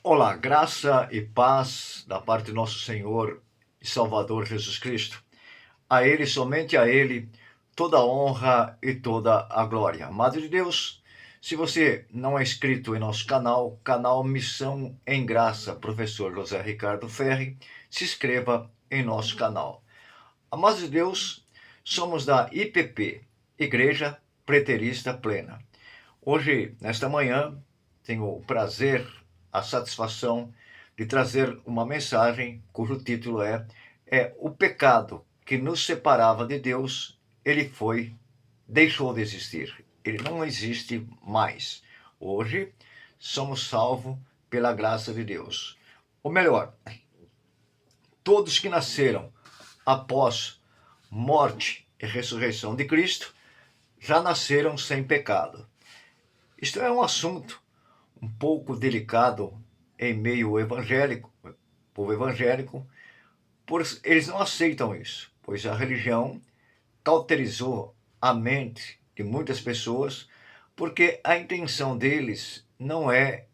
Olá, graça e paz da parte do nosso Senhor e Salvador Jesus Cristo. A Ele, somente a Ele, toda a honra e toda a glória. Amado de Deus, se você não é inscrito em nosso canal Missão em Graça, professor José Ricardo Ferri, se inscreva em nosso canal. Amados de Deus, somos da IPP, Igreja Preterista Plena. Hoje, nesta manhã, tenho o prazer, a satisfação de trazer uma mensagem cujo título é o pecado que nos separava de Deus, deixou de existir. Ele não existe mais. Hoje, somos salvos pela graça de Deus. Ou melhor, todos que nasceram após morte e ressurreição de Cristo já nasceram sem pecado. Isto é um assunto um pouco delicado em meio evangélico, povo evangélico, pois eles não aceitam isso, pois a religião cauterizou a mente de muitas pessoas, porque a intenção deles não é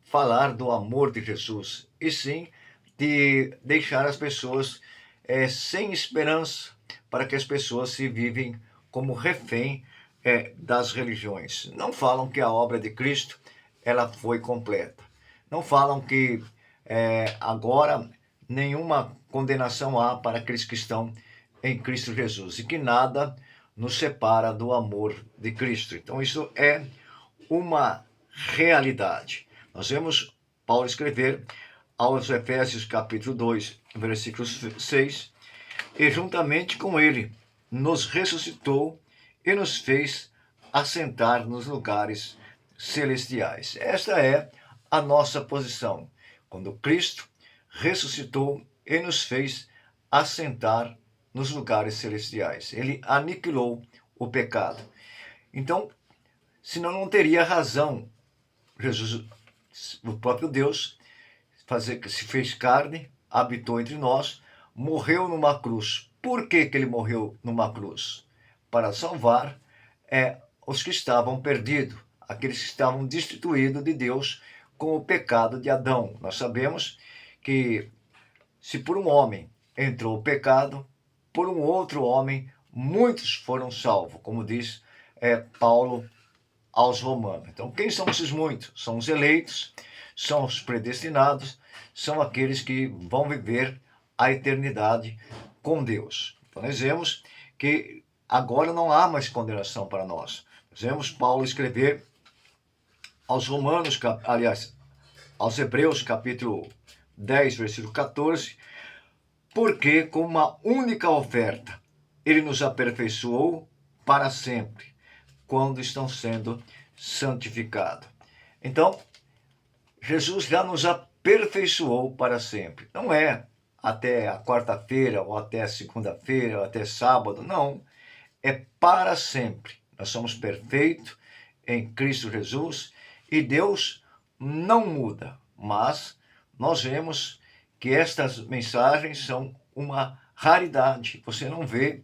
falar do amor de Jesus, e sim de deixar as pessoas sem esperança, para que as pessoas se vivem como refém das religiões. Não falam que a obra de Cristo ela foi completa. Não falam que agora nenhuma condenação há para aqueles que estão em Cristo Jesus e que nada nos separa do amor de Cristo. Então isso é uma realidade. Nós vemos Paulo escrever aos Efésios capítulo 2, versículo 6, e juntamente com ele nos ressuscitou e nos fez assentar nos lugares celestiais. Esta é a nossa posição. Quando Cristo ressuscitou e nos fez assentar nos lugares celestiais. Ele aniquilou o pecado. Então, senão não teria razão Jesus, o próprio Deus, se fez carne, habitou entre nós, morreu numa cruz. Por que ele morreu numa cruz? Para salvar os que estavam perdidos, aqueles que estavam destituídos de Deus com o pecado de Adão. Nós sabemos que se por um homem entrou o pecado, por um outro homem muitos foram salvos, como diz Paulo aos romanos. Então, quem são esses muitos? São os eleitos, são os predestinados, são aqueles que vão viver a eternidade com Deus. Então, nós vemos que agora não há mais condenação para nós. Nós vemos Paulo escrever aos Romanos, aliás, aos Hebreus, capítulo 10, versículo 14, porque com uma única oferta ele nos aperfeiçoou para sempre, quando estão sendo santificados. Então, Jesus já nos aperfeiçoou para sempre. Não é até a quarta-feira, ou até a segunda-feira, ou até sábado, não. É para sempre. Nós somos perfeitos em Cristo Jesus e Deus não muda, mas nós vemos que estas mensagens são uma raridade. Você não vê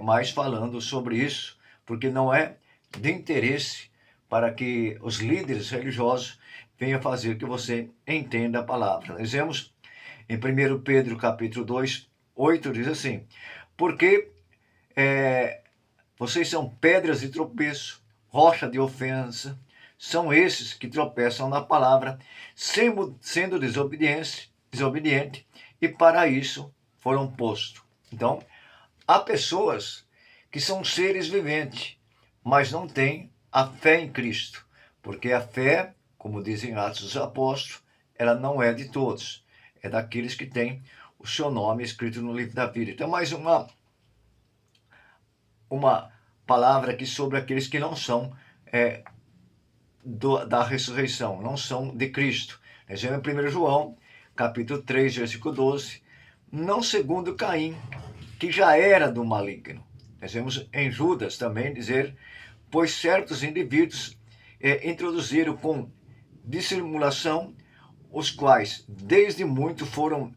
mais falando sobre isso, porque não é de interesse para que os líderes religiosos venham fazer que você entenda a palavra. Nós vemos em 1 Pedro capítulo 2, 8, diz assim, porque vocês são pedras de tropeço, rocha de ofensa, são esses que tropeçam na palavra, sendo desobediente, e para isso foram postos. Então, há pessoas que são seres viventes, mas não têm a fé em Cristo, porque a fé, como dizem Atos dos Apóstolos, ela não é de todos, é daqueles que têm o seu nome escrito no livro da vida. Então, mais uma palavra aqui sobre aqueles que não são da ressurreição, não são de Cristo. Nós vemos em 1 João, capítulo 3, versículo 12, não segundo Caim, que já era do maligno. Nós vemos em Judas também dizer, pois certos indivíduos introduziram com dissimulação, os quais desde muito foram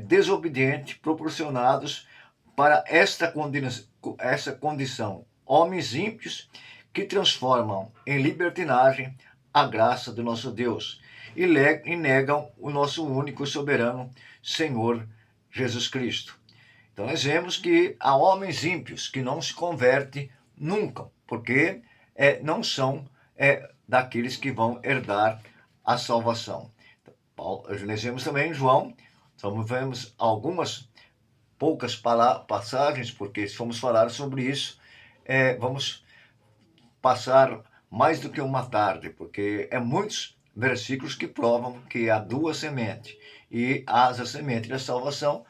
desobedientes, proporcionados para essa condição, homens ímpios que transformam em libertinagem a graça do nosso Deus e negam o nosso único e soberano Senhor Jesus Cristo. Então nós vemos que há homens ímpios que não se convertem nunca, porque não são daqueles que vão herdar a salvação. Nós vemos também em João, então vemos algumas poucas passagens, porque se formos falar sobre isso, vamos passar mais do que uma tarde, porque muitos versículos que provam que há duas sementes, e as sementes da salvação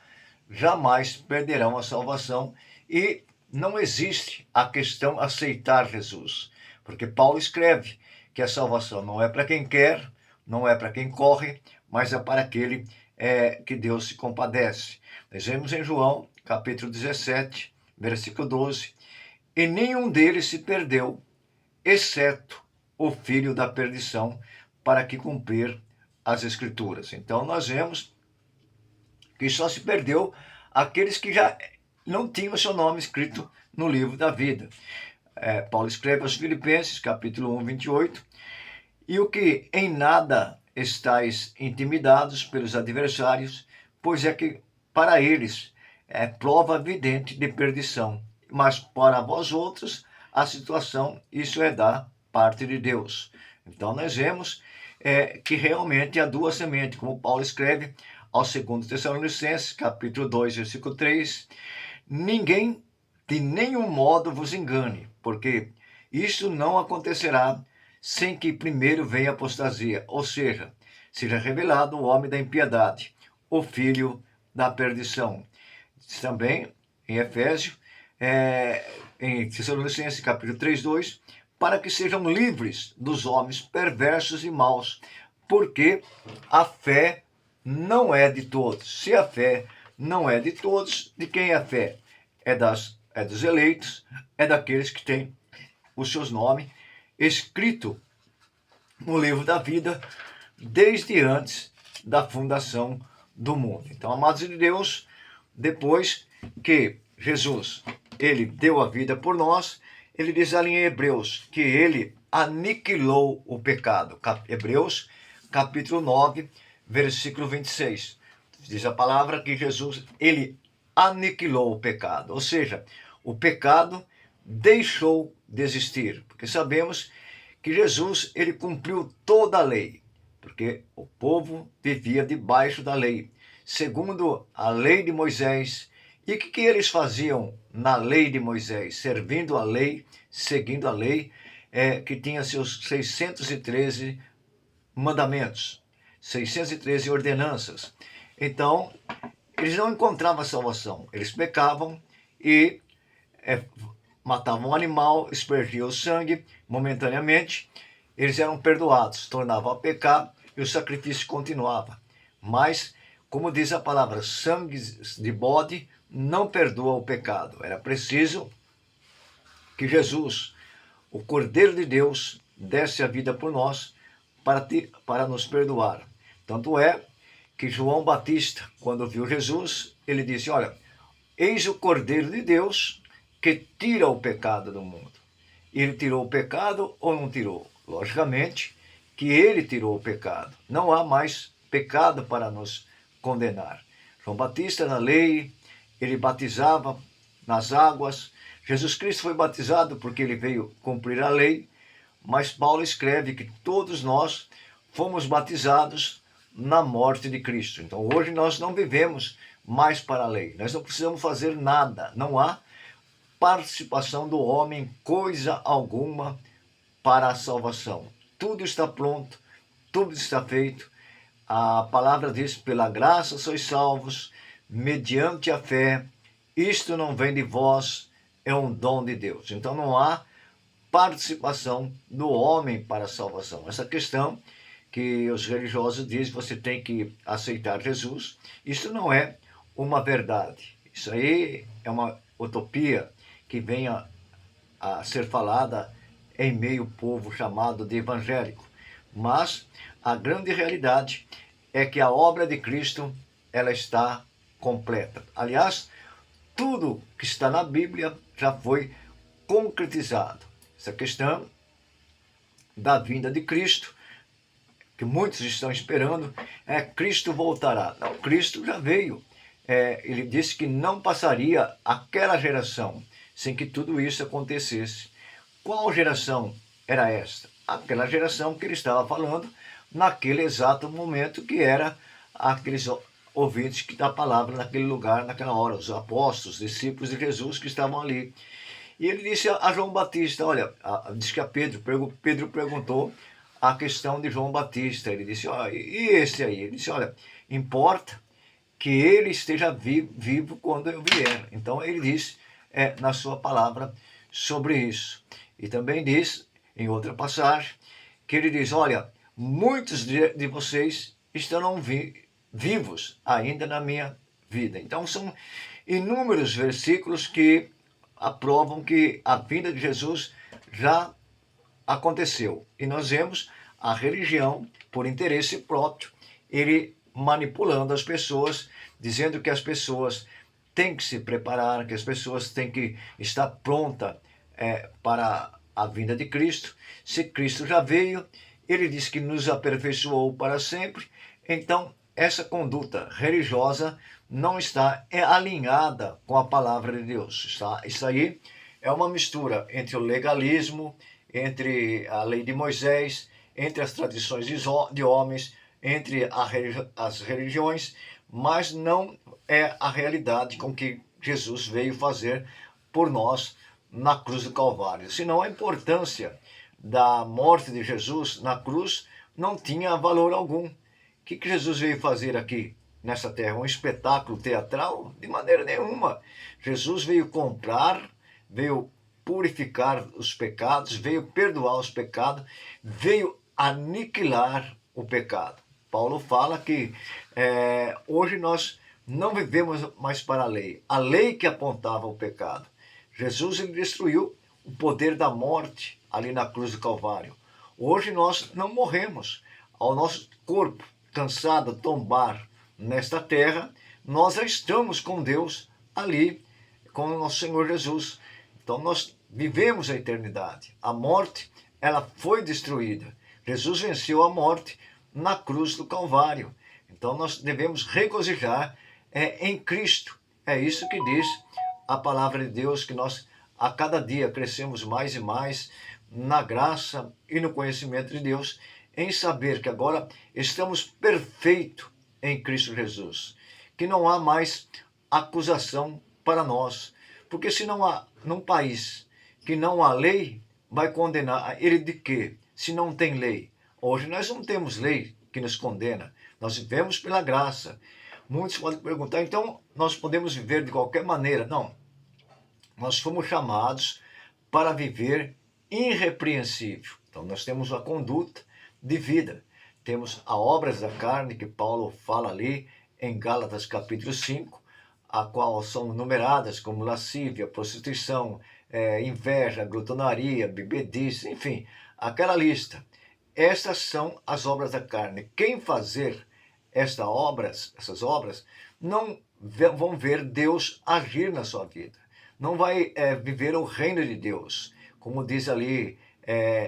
jamais perderão a salvação, e não existe a questão aceitar Jesus, porque Paulo escreve que a salvação não é para quem quer, não é para quem corre, mas é para aquele que Deus se compadece. Nós vemos em João, capítulo 17, versículo 12, e nenhum deles se perdeu, exceto o filho da perdição, para que cumprir as Escrituras. Então nós vemos que só se perdeu aqueles que já não tinham seu nome escrito no livro da vida. Paulo escreve aos Filipenses, capítulo 1, 28, e o que em nada estáis intimidados pelos adversários, pois é que para eles é prova evidente de perdição, mas para vós outros a situação, isso é da parte de Deus. Então nós vemos que realmente há duas sementes, como Paulo escreve ao 2 Tessalonicenses, capítulo 2, versículo 3, ninguém de nenhum modo vos engane, porque isso não acontecerá sem que primeiro venha a apostasia, ou seja, seja revelado o homem da impiedade, o filho da perdição. Também em Efésios, em Tessalonicenses, capítulo 3, 2, para que sejam livres dos homens perversos e maus, porque a fé não é de todos. Se a fé não é de todos, de quem é a fé? É dos eleitos, é daqueles que têm os seus nomes escrito no livro da vida desde antes da fundação do mundo. Então, amados de Deus, depois que Jesus ele deu a vida por nós, ele diz ali em Hebreus que ele aniquilou o pecado. Hebreus capítulo 9, versículo 26. Diz a palavra que Jesus ele aniquilou o pecado, ou seja, o pecado deixou de existir, porque sabemos que Jesus ele cumpriu toda a lei, porque o povo vivia debaixo da lei, segundo a lei de Moisés. E o que eles faziam na lei de Moisés? Servindo a lei, seguindo a lei, que tinha seus 613 mandamentos, 613 ordenanças. Então, eles não encontravam salvação. Eles pecavam e matavam um animal, aspergiam o sangue momentaneamente. Eles eram perdoados, tornavam a pecar e o sacrifício continuava. Mas, como diz a palavra, sangue de bode não perdoa o pecado. Era preciso que Jesus, o Cordeiro de Deus, desse a vida por nós para nos perdoar. Tanto é que João Batista, quando viu Jesus, ele disse, olha, eis o Cordeiro de Deus que tira o pecado do mundo. Ele tirou o pecado ou não tirou? Logicamente que ele tirou o pecado. Não há mais pecado para nos condenar. João Batista, na lei, ele batizava nas águas. Jesus Cristo foi batizado porque ele veio cumprir a lei, mas Paulo escreve que todos nós fomos batizados na morte de Cristo. Então hoje nós não vivemos mais para a lei. Nós não precisamos fazer nada. Não há participação do homem, coisa alguma, para a salvação. Tudo está pronto, tudo está feito. A palavra diz, pela graça sois salvos, mediante a fé. Isto não vem de vós, é um dom de Deus. Então não há participação do homem para a salvação. Essa questão que os religiosos dizem, você tem que aceitar Jesus, isso não é uma verdade. Isso aí é uma utopia que vem a ser falada em meio ao povo chamado de evangélico. Mas a grande realidade é que a obra de Cristo ela está completa. Aliás, tudo que está na Bíblia já foi concretizado. Essa questão da vinda de Cristo que muitos estão esperando, é Cristo voltará. Não, Cristo já veio. Ele disse que não passaria aquela geração sem que tudo isso acontecesse. Qual geração era esta? Aquela geração que ele estava falando naquele exato momento, que era aqueles ouvintes da palavra naquele lugar, naquela hora, os apóstolos, os discípulos de Jesus que estavam ali. E ele disse a João Batista, olha, diz que Pedro perguntou a questão de João Batista. Ele disse, e esse aí? Ele disse, olha, importa que ele esteja vivo quando eu vier. Então ele diz na sua palavra sobre isso. E também diz, em outra passagem, que ele diz, olha, muitos de vocês estarão vivos ainda na minha vida. Então são inúmeros versículos que aprovam que a vinda de Jesus já aconteceu. E nós vemos a religião, por interesse próprio, ele manipulando as pessoas, dizendo que as pessoas têm que se preparar, que as pessoas têm que estar prontas para a vinda de Cristo. Se Cristo já veio, ele diz que nos aperfeiçoou para sempre. Então, essa conduta religiosa não está alinhada com a palavra de Deus. Isso aí é uma mistura entre o legalismo, entre a lei de Moisés, entre as tradições de homens, entre as religiões, mas não é a realidade com que Jesus veio fazer por nós na cruz do Calvário. Senão a importância da morte de Jesus na cruz não tinha valor algum. O que Jesus veio fazer aqui nessa terra? Um espetáculo teatral? De maneira nenhuma. Jesus veio comprar, veio purificar os pecados, veio perdoar os pecados, veio aniquilar o pecado. Paulo fala que hoje nós não vivemos mais para a lei que apontava o pecado. Jesus ele destruiu o poder da morte ali na cruz do Calvário. Hoje nós não morremos. Ao nosso corpo cansado tombar nesta terra, nós já estamos com Deus ali, com o nosso Senhor Jesus. Então nós vivemos a eternidade. A morte, ela foi destruída. Jesus venceu a morte na cruz do Calvário. Então nós devemos regozijar em Cristo. É isso que diz a palavra de Deus, que nós a cada dia crescemos mais e mais na graça e no conhecimento de Deus, em saber que agora estamos perfeitos em Cristo Jesus, que não há mais acusação para nós, porque se não há, num país que não há lei, vai condenar ele de quê? Se não tem lei. Hoje nós não temos lei que nos condena, nós vivemos pela graça. Muitos podem perguntar, então nós podemos viver de qualquer maneira? Não, nós fomos chamados para viver irrepreensível. Então nós temos a conduta de vida, temos as obras da carne que Paulo fala ali em Gálatas capítulo 5, a qual são numeradas como lascívia, prostituição, inveja, glutonaria, bebedice, enfim, aquela lista. Estas são as obras da carne. Quem fazer essas obras, não vão ver Deus agir na sua vida. Não vai viver o reino de Deus. Como diz ali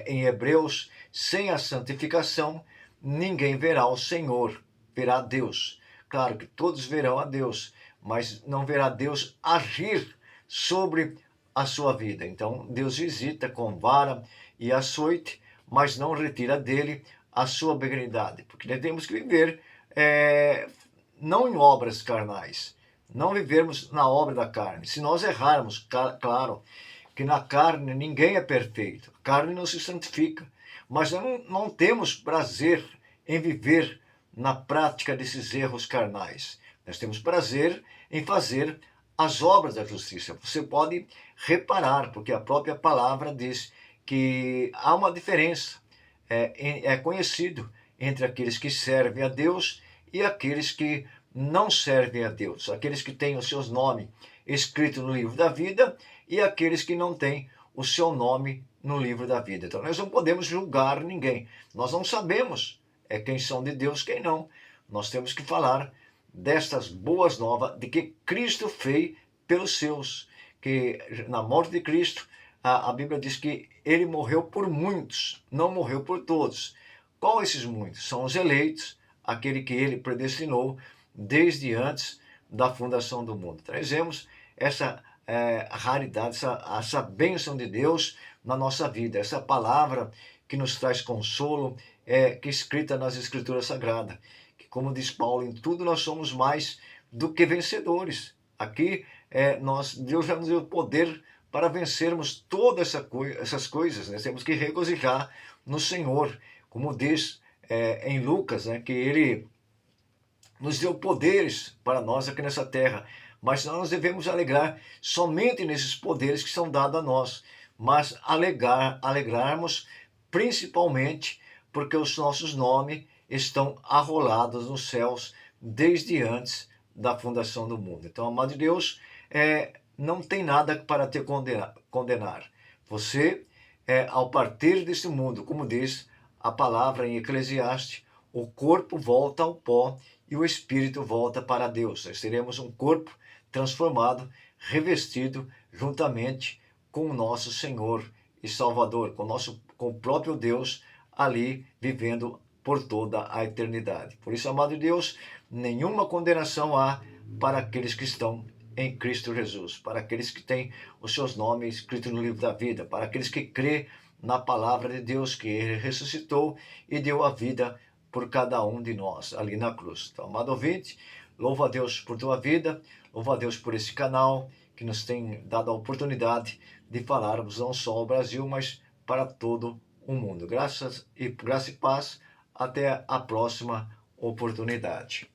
em Hebreus, sem a santificação, ninguém verá o Senhor, verá Deus. Claro que todos verão a Deus, mas não verá Deus agir sobre a sua vida. Então, Deus visita com vara e açoite, mas não retira dele a sua benignidade. Porque nós temos que viver não em obras carnais, não vivermos na obra da carne. Se nós errarmos, claro que na carne ninguém é perfeito, a carne não se santifica, mas não temos prazer em viver na prática desses erros carnais. Nós temos prazer em fazer as obras da justiça. Você pode reparar, porque a própria palavra diz que há uma diferença. É conhecido entre aqueles que servem a Deus e aqueles que não servem a Deus. Aqueles que têm os seus nomes escritos no livro da vida e aqueles que não têm o seu nome no livro da vida. Então nós não podemos julgar ninguém. Nós não sabemos quem são de Deus, quem não. Nós temos que falar destas boas novas de que Cristo fez pelos seus. Que na morte de Cristo, a Bíblia diz que ele morreu por muitos, não morreu por todos. Qual esses muitos? São os eleitos, aquele que ele predestinou desde antes da fundação do mundo. Trazemos essa raridade, essa bênção de Deus na nossa vida, essa palavra que nos traz consolo, que é escrita nas Escrituras Sagradas, que, como diz Paulo, em tudo nós somos mais do que vencedores. Aqui, Deus já nos deu poder para vencermos todas essas coisas, né? Temos que regozijar no Senhor, como diz em Lucas, né, que ele nos deu poderes para nós aqui nessa terra, mas nós devemos alegrar somente nesses poderes que são dados a nós, mas alegrarmos principalmente porque os nossos nomes estão arrolados nos céus desde antes da fundação do mundo. Então, amado de Deus, não tem nada para te condenar. Você, ao partir deste mundo, como diz a palavra em Eclesiastes, o corpo volta ao pó e o espírito volta para Deus. Nós teremos um corpo transformado, revestido juntamente com o nosso Senhor e Salvador, com o próprio Deus ali vivendo por toda a eternidade. Por isso, amado Deus, nenhuma condenação há para aqueles que estão em Cristo Jesus, para aqueles que têm os seus nomes escritos no livro da vida, para aqueles que crê na palavra de Deus, que ele ressuscitou e deu a vida por cada um de nós ali na cruz. Então, amado ouvinte, louva a Deus por tua vida, louva a Deus por esse canal que nos tem dado a oportunidade de falarmos não só ao Brasil, mas para todo o mundo. Graça e paz, até a próxima oportunidade.